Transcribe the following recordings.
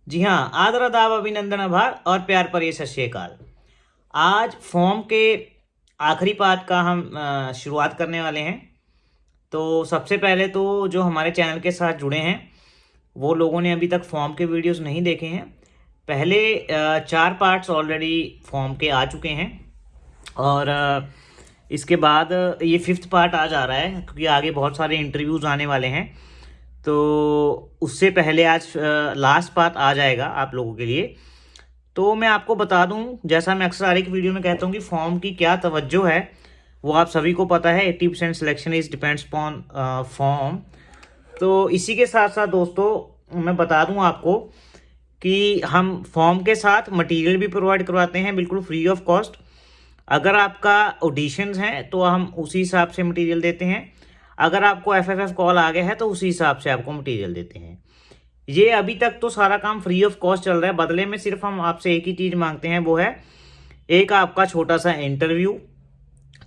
जी हाँ, आदर आदाब अभिनंदन आभार और प्यार पर ये सत श्री अकाल। आज फॉर्म के आखिरी पार्ट का हम शुरुआत करने वाले हैं। तो सबसे पहले तो जो हमारे चैनल के साथ जुड़े हैं वो लोगों ने अभी तक फॉर्म के वीडियोस नहीं देखे हैं। पहले 4 पार्ट्स ऑलरेडी फॉर्म के आ चुके हैं और इसके बाद ये 5th पार्ट आ जा रहा है क्योंकि आगे बहुत सारे इंटरव्यूज़ आने वाले हैं। तो उससे पहले आज लास्ट पार्ट आ जाएगा आप लोगों के लिए। तो मैं आपको बता दूं, जैसा मैं अक्सर हर एक वीडियो में कहता हूं कि फॉर्म की क्या तवज्जो है वो आप सभी को पता है। 80% selection is depends upon form. तो इसी के साथ साथ दोस्तों मैं बता दूं आपको कि हम फॉर्म के साथ मटेरियल भी प्रोवाइड करवाते हैं बिल्कुल फ्री ऑफ कॉस्ट। अगर आपका ऑडिशंस हैं तो हम उसी हिसाब से मटेरियल देते हैं। अगर आपको एफएफएफ कॉल आ गया है तो उसी हिसाब से आपको मटेरियल देते हैं। ये अभी तक तो सारा काम फ्री ऑफ कॉस्ट चल रहा है। बदले में सिर्फ हम आपसे एक ही चीज़ मांगते हैं, वो है एक आपका छोटा सा इंटरव्यू,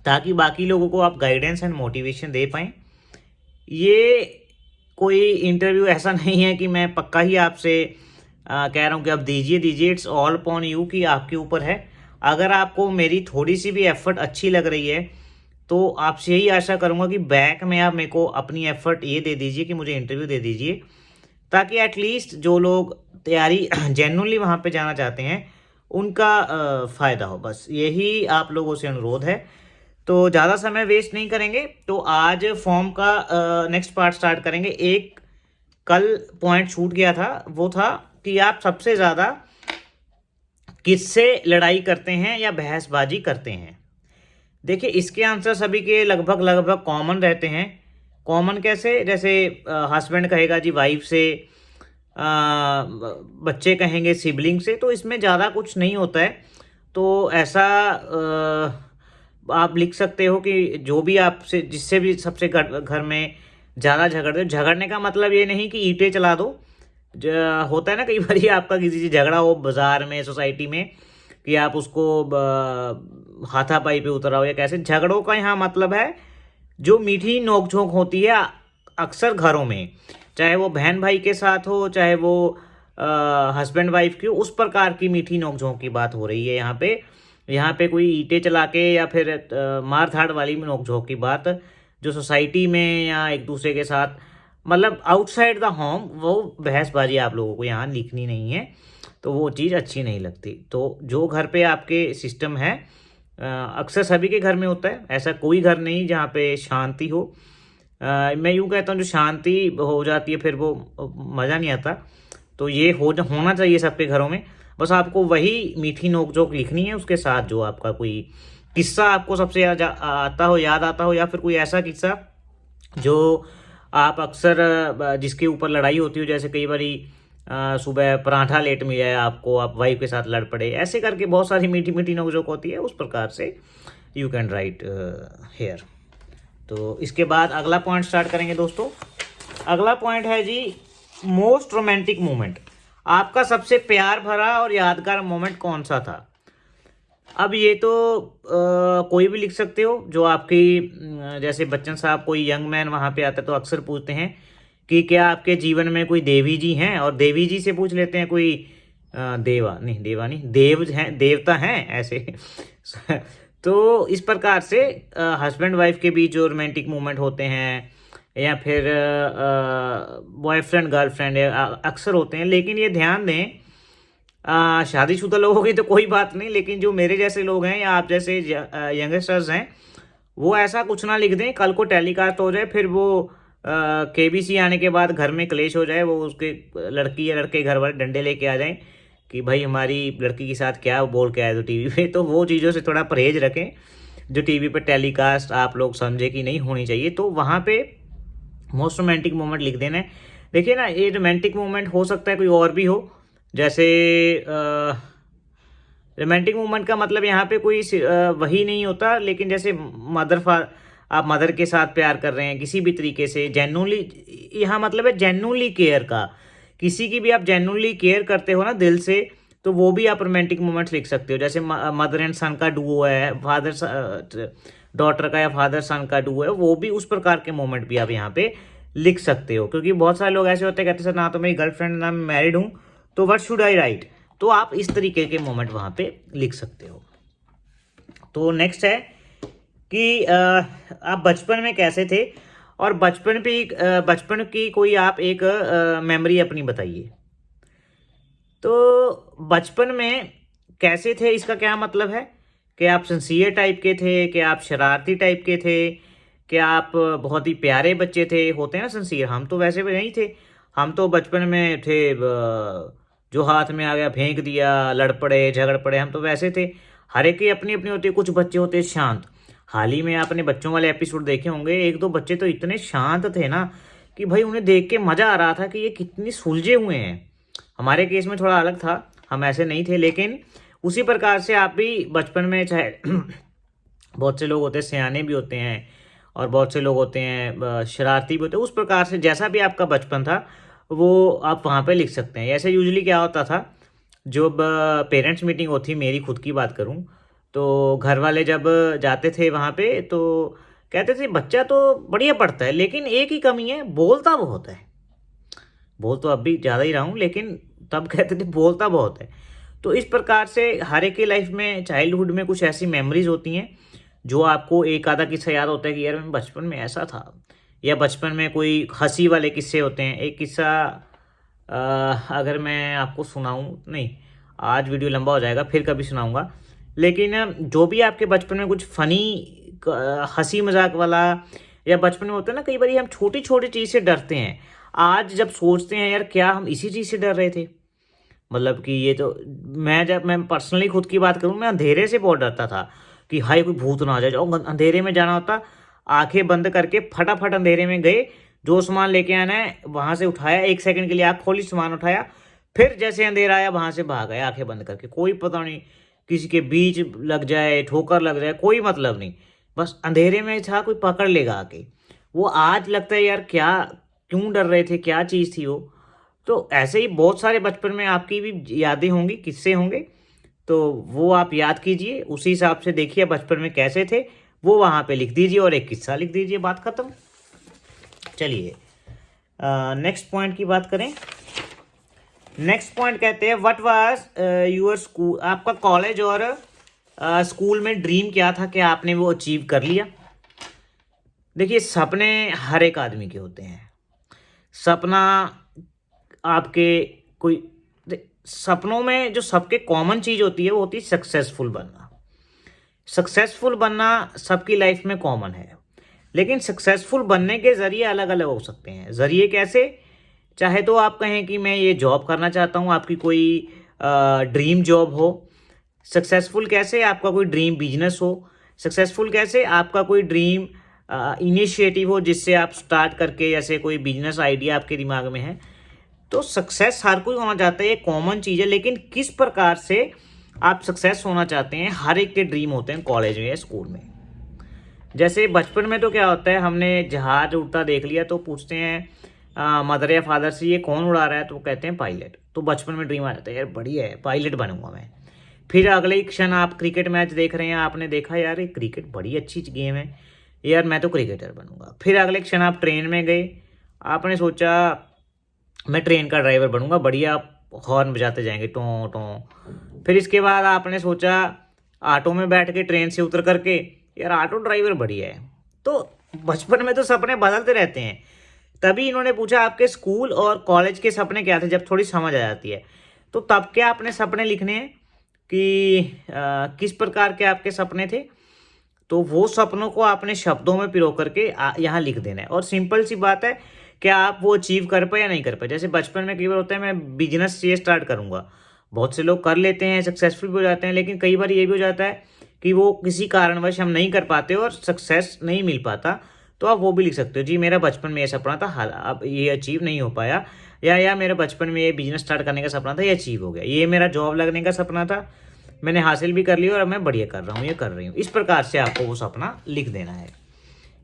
ताकि बाकी लोगों को आप गाइडेंस एंड मोटिवेशन दे पाएँ। ये कोई इंटरव्यू ऐसा नहीं है कि मैं पक्का ही आपसे कह रहा हूँ कि आप दीजिए। इट्स ऑल अपॉन यू, कि आपके ऊपर है। अगर आपको मेरी थोड़ी सी भी एफर्ट अच्छी लग रही है तो आपसे यही आशा करूंगा कि बैक में आप मेरे को अपनी एफर्ट ये दे दीजिए कि मुझे इंटरव्यू दे दीजिए, ताकि एटलीस्ट जो लोग तैयारी जेन्युइनली वहाँ पे जाना चाहते हैं उनका फ़ायदा हो। बस यही आप लोगों से अनुरोध है। तो ज़्यादा समय वेस्ट नहीं करेंगे, तो आज फॉर्म का नेक्स्ट पार्ट स्टार्ट करेंगे। एक कल पॉइंट छूट गया था, वो था कि आप सबसे ज़्यादा किससे लड़ाई करते हैं या बहसबाजी करते हैं। देखिए, इसके आंसर सभी के लगभग कॉमन रहते हैं। कॉमन कैसे? जैसे हस्बैंड कहेगा जी वाइफ से, बच्चे कहेंगे सिबलिंग से। तो इसमें ज़्यादा कुछ नहीं होता है। तो ऐसा आप लिख सकते हो कि जो भी आपसे, जिससे भी सबसे घर में ज़्यादा झगड़ने का मतलब ये नहीं कि ईंटें चला दो। होता है ना कई बार आपका किसी से झगड़ा हो बाजार में, सोसाइटी में, कि आप उसको हाथापाई पे उतर आओ या कैसे। झगड़ों का यहाँ मतलब है जो मीठी नोकझोंक होती है अक्सर घरों में, चाहे वो बहन भाई के साथ हो, चाहे वो हस्बैंड वाइफ की हो, उस प्रकार की मीठी नोकझोंक की बात हो रही है यहाँ पे कोई ईंटें चला के या फिर मार धाड़ वाली नोकझोंक की बात जो सोसाइटी में या एक दूसरे के साथ, मतलब आउटसाइड द होम, वो बहसबाजी आप लोगों को यहाँ लिखनी नहीं है। तो वो चीज़ अच्छी नहीं लगती। तो जो घर पे आपके सिस्टम है, अक्सर सभी के घर में होता है, ऐसा कोई घर नहीं जहाँ पे शांति हो। मैं यूँ कहता हूँ जो शांति हो जाती है फिर वो मज़ा नहीं आता। तो ये होना चाहिए सबके घरों में। बस आपको वही मीठी नोकझोंक लिखनी है, उसके साथ जो आपका कोई किस्सा आपको सबसे याद आता हो, या फिर कोई ऐसा किस्सा जो आप अक्सर जिसके ऊपर लड़ाई होती हो। जैसे कई बारी सुबह पराठा लेट मिल जाए आपको, आप वाइफ के साथ लड़ पड़े, ऐसे करके बहुत सारी मीठी मीठी नोकझोंक होती है। उस प्रकार से यू कैन राइट हेयर। तो इसके बाद अगला पॉइंट स्टार्ट करेंगे दोस्तों। अगला पॉइंट है जी मोस्ट रोमांटिक मोमेंट। आपका सबसे प्यार भरा और यादगार मोमेंट कौन सा था? अब ये तो कोई भी लिख सकते हो जो आपकी, जैसे बच्चन साहब कोई यंग मैन वहाँ पे आता है तो अक्सर पूछते हैं कि क्या आपके जीवन में कोई देवी जी हैं, और देवी जी से पूछ लेते हैं कोई देवा नहीं देवता हैं ऐसे। तो इस प्रकार से हस्बैंड वाइफ के बीच जो रोमांटिक मोमेंट होते हैं या फिर बॉयफ्रेंड गर्लफ्रेंड अक्सर होते हैं। लेकिन ये ध्यान दें, शादीशुदा लोगों की तो कोई बात नहीं, लेकिन जो मेरे जैसे लोग हैं या आप जैसे यंगस्टर्स हैं, वो ऐसा कुछ ना लिख दें कल को टेलीकास्ट हो जाए, फिर वो केबीसी आने के बाद घर में क्लेश हो जाए, वो उसके लड़की या लड़के घर वाले डंडे लेके आ जाएं कि भाई हमारी लड़की के साथ क्या बोल के आए तो टीवी पे। तो वो चीज़ों से थोड़ा परहेज रखें जो टीवी पे टेलीकास्ट आप लोग समझे कि नहीं होनी चाहिए। तो वहाँ पे मोस्ट रोमांटिक मोमेंट लिख देना है। देखिए ना, ये रोमांटिक मोमेंट हो सकता है कोई और भी हो। जैसे रोमांटिक मोमेंट का मतलब यहाँ पे कोई वही नहीं होता, लेकिन जैसे आप मदर के साथ प्यार कर रहे हैं किसी भी तरीके से, जेन्युइनली, यहाँ मतलब है जेन्युइनली केयर का। किसी की भी आप जेन्युइनली केयर करते हो ना दिल से, तो वो भी आप रोमांटिक मोमेंट्स लिख सकते हो। जैसे मदर एंड सन का डुओ है, फादर डॉटर का या फादर सन का डुओ है, वो भी उस प्रकार के मोमेंट भी आप यहाँ पे लिख सकते हो। क्योंकि बहुत सारे लोग ऐसे होते हैं कहते हैं सर ना तो मेरी गर्लफ्रेंड ना मैं मैरिड हूँ, तो व्हाट शुड आई राइट, तो आप इस तरीके के मोमेंट वहाँ पे लिख सकते हो। तो नेक्स्ट है कि आप बचपन में कैसे थे, और बचपन की कोई आप एक मेमोरी अपनी बताइए। तो बचपन में कैसे थे इसका क्या मतलब है कि आप सिंसियर टाइप के थे, कि आप शरारती टाइप के थे, कि आप बहुत ही प्यारे बच्चे थे। होते हैं ना सिंसियर, हम तो वैसे भी नहीं थे। हम तो बचपन में थे जो हाथ में आ गया फेंक दिया, लड़ पड़े झगड़ पड़े, हम तो वैसे थे। हर एक की अपनी अपनी होती है। कुछ बच्चे होते हैं शांत। हाल ही में आपने बच्चों वाले एपिसोड देखे होंगे, एक दो बच्चे तो इतने शांत थे ना कि भाई उन्हें देख के मजा आ रहा था कि ये कितनी सुलझे हुए हैं। हमारे केस में थोड़ा अलग था, हम ऐसे नहीं थे, लेकिन उसी प्रकार से आप भी बचपन में, चाहे बहुत से लोग होते हैं सियाने भी होते हैं, और बहुत से लोग होते हैं शरारती भी होते हैं, उस प्रकार से जैसा भी आपका बचपन था वो आप वहाँ पे लिख सकते हैं। ऐसे यूजुअली क्या होता था, जब पेरेंट्स मीटिंग होती, मेरी खुद की बात करूँ तो घर वाले जब जाते थे वहाँ पे तो कहते थे बच्चा तो बढ़िया पढ़ता है, लेकिन एक ही कमी है, बोलता बहुत है। बोल तो अब भी ज़्यादा ही रहा हूँ, लेकिन तब कहते थे बोलता बहुत है। तो इस प्रकार से हर एक की लाइफ में चाइल्डहुड में कुछ ऐसी मेमोरीज होती हैं जो आपको एक आधा किस्सा याद होता है कि यार मैं बचपन में ऐसा था, या बचपन में कोई हंसी वाले किस्से होते हैं। एक किस्सा अगर मैं आपको सुनाऊं, नहीं आज वीडियो लंबा हो जाएगा, फिर कभी सुनाऊंगा। लेकिन जो भी आपके बचपन में कुछ फनी हंसी मजाक वाला, या बचपन में होता है ना कई बार हम छोटी छोटी चीज़ से डरते हैं, आज जब सोचते हैं यार क्या हम इसी चीज़ से डर रहे थे। मतलब कि ये तो जब मैं पर्सनली खुद की बात करूं, मैं अंधेरे से बहुत डरता था कि हाय कोई भूत ना आ जाए। और अंधेरे में जाना होता, आंखें बंद करके फटाफट अंधेरे में गए, जो सामान लेके आना है वहां से उठाया, 1 सेकंड के लिए आँख खोली, सामान उठाया, फिर जैसे अंधेरा आया वहां से भाग गए आंखें बंद करके। कोई पता नहीं, किसी के बीच लग जाए, ठोकर लग जाए, कोई मतलब नहीं, बस अंधेरे में था कोई पकड़ लेगा आके। वो आज लगता है यार क्या, क्यों डर रहे थे, क्या चीज़ थी वो। तो ऐसे ही बहुत सारे बचपन में आपकी भी यादें होंगी, किस्से होंगे, तो वो आप याद कीजिए, उसी हिसाब से देखिए बचपन में कैसे थे, वो वहाँ पे लिख दीजिए और एक किस्सा लिख दीजिए, बात खत्म। चलिए नेक्स्ट पॉइंट की बात करें। नेक्स्ट पॉइंट कहते हैं व्हाट वाज योर स्कूल, आपका कॉलेज और स्कूल में ड्रीम क्या था, क्या आपने वो अचीव कर लिया। देखिए सपने हर एक आदमी के होते हैं। सपना आपके कोई, सपनों में जो सबके कॉमन चीज़ होती है वो होती है सक्सेसफुल बनना। सक्सेसफुल बनना सबकी लाइफ में कॉमन है, लेकिन सक्सेसफुल बनने के ज़रिए अलग अलग हो सकते हैं। ज़रिए कैसे, चाहे तो आप कहें कि मैं ये जॉब करना चाहता हूँ, आपकी कोई ड्रीम जॉब हो। सक्सेसफुल कैसे, आपका कोई ड्रीम बिजनेस हो। सक्सेसफुल कैसे, आपका कोई ड्रीम इनिशिएटिव हो जिससे आप स्टार्ट करके, जैसे कोई बिजनेस आइडिया आपके दिमाग में है। तो सक्सेस हर कोई होना चाहता है, ये कॉमन चीज़ है, लेकिन किस प्रकार से आप सक्सेस होना चाहते हैं हर एक के ड्रीम होते हैं कॉलेज में या स्कूल में। जैसे बचपन में तो क्या होता है, हमने जहाज उड़ता देख लिया तो पूछते हैं मदर या फादर से ये कौन उड़ा रहा है, तो वो कहते हैं पायलट। तो बचपन में ड्रीम आ जाता है यार बढ़िया है, पायलट बनूंगा मैं। फिर अगले ही क्षण आप क्रिकेट मैच देख रहे हैं, आपने देखा यार ये क्रिकेट बड़ी अच्छी गेम है, यार मैं तो क्रिकेटर बनूंगा। फिर अगले क्षण आप ट्रेन में गए, आपने सोचा मैं ट्रेन का ड्राइवर बनूंगा, बढ़िया हॉर्न बजाते जाएंगे टों टों। फिर इसके बाद आपने सोचा ऑटो में बैठ के ट्रेन से उतर करके यार ऑटो ड्राइवर बढ़िया है। तो बचपन में तो सपने बदलते रहते हैं। तभी इन्होंने पूछा आपके स्कूल और कॉलेज के सपने क्या थे, जब थोड़ी समझ आ जाती है तो तब क्या आपने सपने लिखने हैं कि किस प्रकार के आपके सपने थे। तो वो सपनों को आपने शब्दों में पिरो करके यहाँ लिख देना है। और सिंपल सी बात है, क्या आप वो अचीव कर पाए या नहीं कर पाए। जैसे बचपन में कई बार होता है मैं बिजनेस ये स्टार्ट करूँगा, बहुत से लोग कर लेते हैं, सक्सेसफुल भी हो जाते हैं, लेकिन कई बार ये भी हो जाता है कि वो किसी कारणवश हम नहीं कर पाते और सक्सेस नहीं मिल पाता। तो आप वो भी लिख सकते हो, जी मेरा बचपन में ये सपना था, हाल अब ये अचीव नहीं हो पाया, या मेरा बचपन में ये बिजनेस स्टार्ट करने का सपना था, ये अचीव हो गया। ये मेरा जॉब लगने का सपना था, मैंने हासिल भी कर लिया और अब मैं बढ़िया कर रहा हूँ, ये कर रही हूँ। इस प्रकार से आपको वो सपना लिख देना है।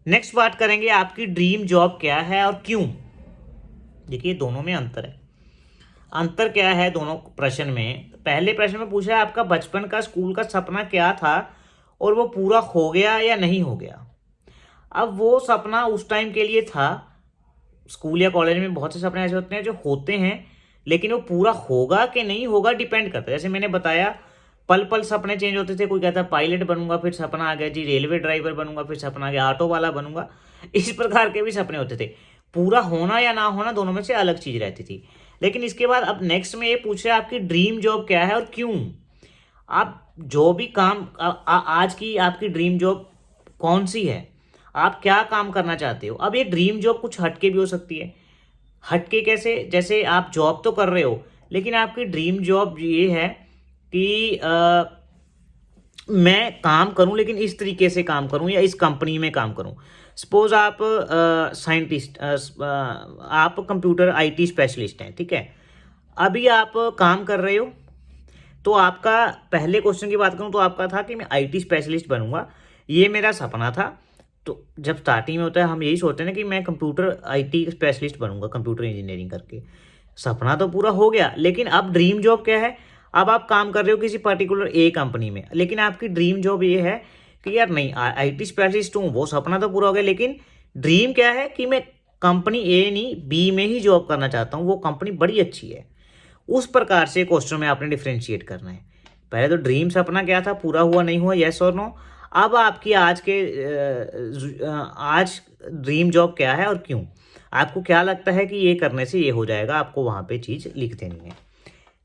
नेक्स्ट बात करेंगे आपकी ड्रीम जॉब क्या है और क्यों। देखिए दोनों में अंतर है। अंतर क्या है दोनों प्रश्न में। पहले प्रश्न में पूछा है आपका बचपन का स्कूल का सपना क्या था और वो पूरा हो गया या नहीं हो गया। अब वो सपना उस टाइम के लिए था, स्कूल या कॉलेज में बहुत से सपने ऐसे होते हैं जो होते हैं लेकिन वो पूरा होगा कि नहीं होगा डिपेंड करता है। जैसे मैंने बताया, पल पल सपने चेंज होते थे। कोई कहता पायलट बनूंगा, फिर सपना आ गया जी रेलवे ड्राइवर बनूंगा, फिर सपना आ गया ऑटो वाला बनूंगा। इस प्रकार के भी सपने होते थे। पूरा होना या ना होना दोनों में से अलग चीज रहती थी। लेकिन इसके बाद अब नेक्स्ट में ये पूछ रहे हैं आपकी ड्रीम जॉब क्या है और क्यों। आप जो भी काम आज की आपकी ड्रीम जॉब कौन सी है, आप क्या काम करना चाहते हो। अब ये ड्रीम जॉब कुछ हटके भी हो सकती है। हटके कैसे, जैसे आप जॉब तो कर रहे हो लेकिन आपकी ड्रीम जॉब ये है कि मैं काम करूं लेकिन इस तरीके से काम करूं या इस कंपनी में काम करूं। सपोज आप साइंटिस्ट, आप कंप्यूटर आईटी स्पेशलिस्ट हैं, ठीक है। अभी आप काम कर रहे हो, तो आपका पहले क्वेश्चन की बात करूं तो आपका था कि मैं आईटी स्पेशलिस्ट बनूंगा, ये मेरा सपना था। तो जब स्टार्टिंग में होता है हम यही सोचते हैं ना कि मैं कंप्यूटर आईटी स्पेशलिस्ट बनूंगा कंप्यूटर इंजीनियरिंग करके। सपना तो पूरा हो गया, लेकिन अब ड्रीम जॉब क्या है। अब आप काम कर रहे हो किसी पर्टिकुलर ए कंपनी में, लेकिन आपकी ड्रीम जॉब ये है कि यार नहीं, आईटी स्पेशलिस्ट हूँ, वो सपना तो पूरा हो गया, लेकिन ड्रीम क्या है कि मैं कंपनी ए नहीं बी में ही जॉब करना चाहता हूँ, वो कंपनी बड़ी अच्छी है। उस प्रकार से क्वेश्चन में आपने डिफ्रेंशिएट करना है। पहले तो ड्रीम सपना क्या था, पूरा हुआ नहीं हुआ, येस और नो। अब आपकी आज ड्रीम जॉब क्या है और क्यों। आपको क्या लगता है कि ये करने से ये हो जाएगा, आपको वहां पे चीज लिख देनी है।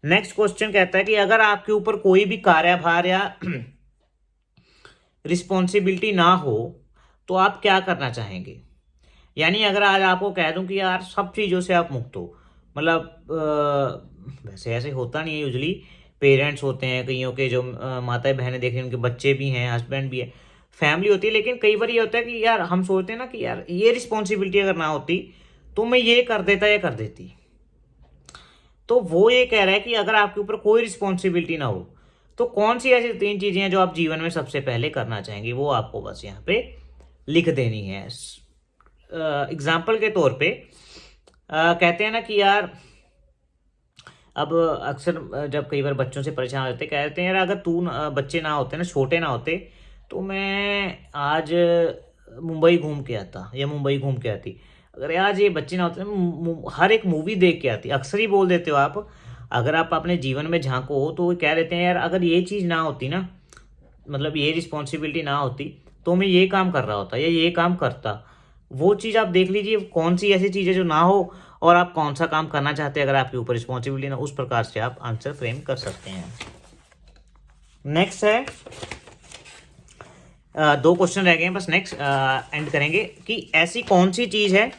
नेक्स्ट क्वेश्चन कहता है कि अगर आपके ऊपर कोई भी कार्यभार या रिस्पॉन्सिबिलिटी ना हो तो आप क्या करना चाहेंगे। यानी अगर आज आपको कह दूं कि यार सब चीज़ों से आप मुक्त हो, मतलब वैसे ऐसे होता नहीं है यूजली। पेरेंट्स होते हैं कईयों के, जो माताएं बहनें देख रही हैं, उनके बच्चे भी हैं, हस्बैंड भी है, फैमिली होती है। लेकिन कई बार ये होता है कि यार हम सोचते हैं ना कि यार ये रिस्पॉन्सिबिलिटी अगर ना होती तो मैं ये कर देता या कर देती। तो वो ये कह रहा है कि अगर आपके ऊपर कोई रिस्पॉन्सिबिलिटी ना हो तो कौन सी ऐसी 3 चीजें हैं जो आप जीवन में सबसे पहले करना चाहेंगे, वो आपको बस यहाँ पे लिख देनी है। एग्जाम्पल के तौर पे कहते हैं ना कि यार, अब अक्सर जब कई बार बच्चों से परेशान होते कहते हैं यार अगर बच्चे ना होते ना, छोटे ना होते, तो मैं आज मुंबई घूम के आता या मुंबई घूम के आती। अगर आज ये बच्चे ना होते हर एक मूवी देख के आती। अक्सर ही बोल देते हो आप, अगर आप अपने जीवन में झांको तो वो कह देते हैं यार अगर ये चीज़ ना होती ना, मतलब ये रिस्पॉन्सिबिलिटी ना होती तो मैं ये काम कर रहा होता या ये काम करता। वो चीज़ आप देख लीजिए कौन सी ऐसी चीज़ है जो ना हो और आप कौन सा काम करना चाहते हैं। अगर आपके ऊपर रिस्पॉन्सिबिलिटी ना, उस प्रकार से आप आंसर फ्रेम कर सकते हैं। नेक्स्ट है, 2 क्वेश्चन रह गए हैं बस, नेक्स्ट एंड करेंगे कि ऐसी कौन सी चीज़ है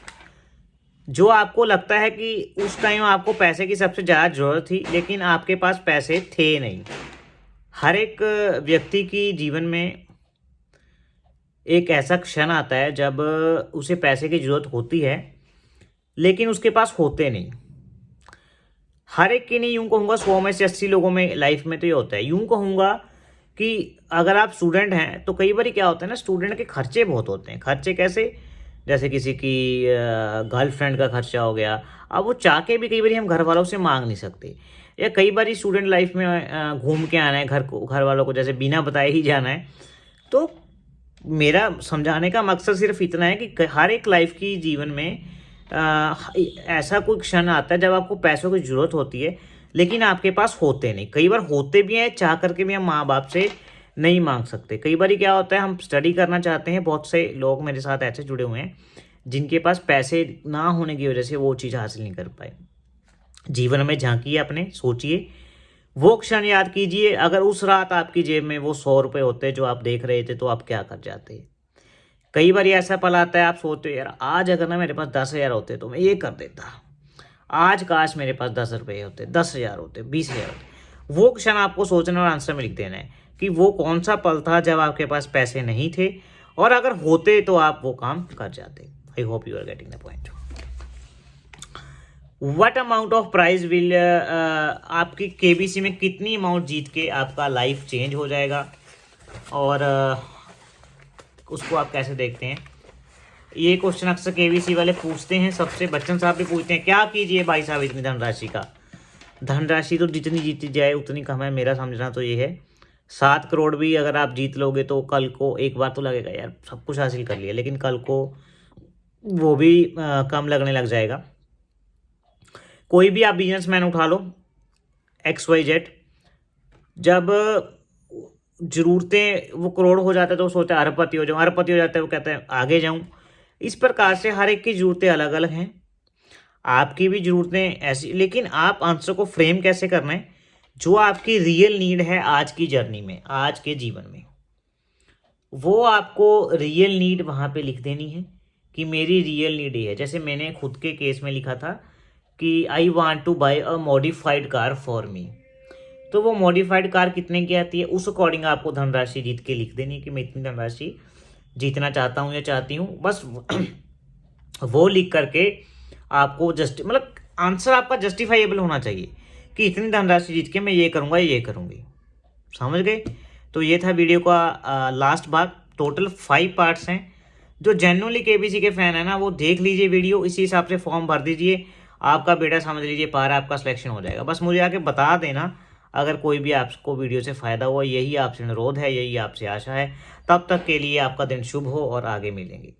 जो आपको लगता है कि उस टाइम आपको पैसे की सबसे ज़्यादा जरूरत थी लेकिन आपके पास पैसे थे नहीं। हर एक व्यक्ति की जीवन में एक ऐसा क्षण आता है जब उसे पैसे की जरूरत होती है लेकिन उसके पास होते नहीं। हर एक की नहीं, यूं कहूँगा 100 में से 80 लोगों में लाइफ में तो ये होता है। यूं कहूँगा कि अगर आप स्टूडेंट हैं तो कई बार क्या होता है ना, स्टूडेंट के खर्चे बहुत होते हैं। खर्चे कैसे, जैसे किसी की गर्लफ्रेंड का खर्चा हो गया। अब वो चाह के भी कई बार हम घर वालों से मांग नहीं सकते, या कई बार स्टूडेंट लाइफ में घूम के आना है, घर वालों को जैसे बिना बताए ही जाना है। तो मेरा समझाने का मकसद सिर्फ इतना है कि हर एक लाइफ की जीवन में ऐसा कोई क्षण आता है जब आपको पैसों की जरूरत होती है लेकिन आपके पास होते नहीं। कई बार होते भी हैं, चाह करके भी हम माँ बाप से नहीं मांग सकते। कई बार क्या होता है, हम स्टडी करना चाहते हैं, बहुत से लोग मेरे साथ ऐसे जुड़े हुए हैं जिनके पास पैसे ना होने की वजह से वो चीज़ हासिल नहीं कर पाए। जीवन में झांकिए, अपने सोचिए, वो क्षण याद कीजिए। अगर उस रात आपकी जेब में वो 100 रुपये होते जो आप देख रहे थे तो आप क्या कर जाते। कई बार ऐसा पल आता है आप सोचते हो यार आज अगर ना मेरे पास 10,000 होते तो मैं ये कर देता। आज काश मेरे पास 10 रुपये होते, 10,000 होते, 20,000 होते। वो क्षण आपको सोचना और आंसर में लिख देना है कि वो कौन सा पल था जब आपके पास पैसे नहीं थे और अगर होते तो आप वो काम कर जाते। I hope you are getting the point. What amount of prize will, आपकी केबीसी में कितनी अमाउंट जीत के आपका लाइफ चेंज हो जाएगा, और उसको आप कैसे देखते हैं। ये क्वेश्चन अक्सर केबीसी वाले पूछते हैं, सबसे बच्चन साहब भी पूछते हैं क्या कीजिए भाई साहब इतनी धनराशि का। धनराशि तो जितनी जीती जाए उतनी कम है, मेरा समझना तो ये है। 7 करोड़ भी अगर आप जीत लोगे तो कल को एक बार तो लगेगा यार सब कुछ हासिल कर लिया, लेकिन कल को वो भी कम लगने लग जाएगा। कोई भी आप बिजनेसमैन उठा लो, XYZ, जब जरूरतें वो करोड़ हो जाता है तो वो सोचता है अरबपति हो जाऊँ, अरबपति हो जाता है वो कहता है आगे जाऊँ। इस प्रकार से हर एक की ज़रूरतें अलग अलग हैं, आपकी भी ज़रूरतें ऐसी, लेकिन आप आंसर को फ्रेम कैसे करना है, जो आपकी रियल नीड है आज की जर्नी में, आज के जीवन में, वो आपको रियल नीड वहाँ पे लिख देनी है कि मेरी रियल नीड ये है। जैसे मैंने खुद के केस में लिखा था कि I want to buy a modified car for me, तो वो मॉडिफाइड कार कितने की आती है उस अकॉर्डिंग आपको धनराशि जीत के लिख देनी है कि मैं इतनी धनराशि जीतना चाहता हूँ या चाहती हूँ। बस वो लिख करके आपको मतलब आंसर आपका जस्टिफाइएबल होना चाहिए कि इतनी धनराशि जीत के मैं ये करूँगा ये करूँगी। समझ गए? तो ये था वीडियो का लास्ट भाग। टोटल 5 पार्ट्स हैं। जो जेन्युइनली केबीसी के फैन है ना वो देख लीजिए वीडियो, इसी हिसाब से फॉर्म भर दीजिए, आपका बेटा समझ लीजिए पार आपका सिलेक्शन हो जाएगा। बस मुझे आके बता देना अगर कोई भी आपको वीडियो से फ़ायदा हुआ। यही आपसे अनुरोध है, यही आपसे आशा है। तब तक के लिए आपका दिन शुभ हो और आगे मिलेंगे।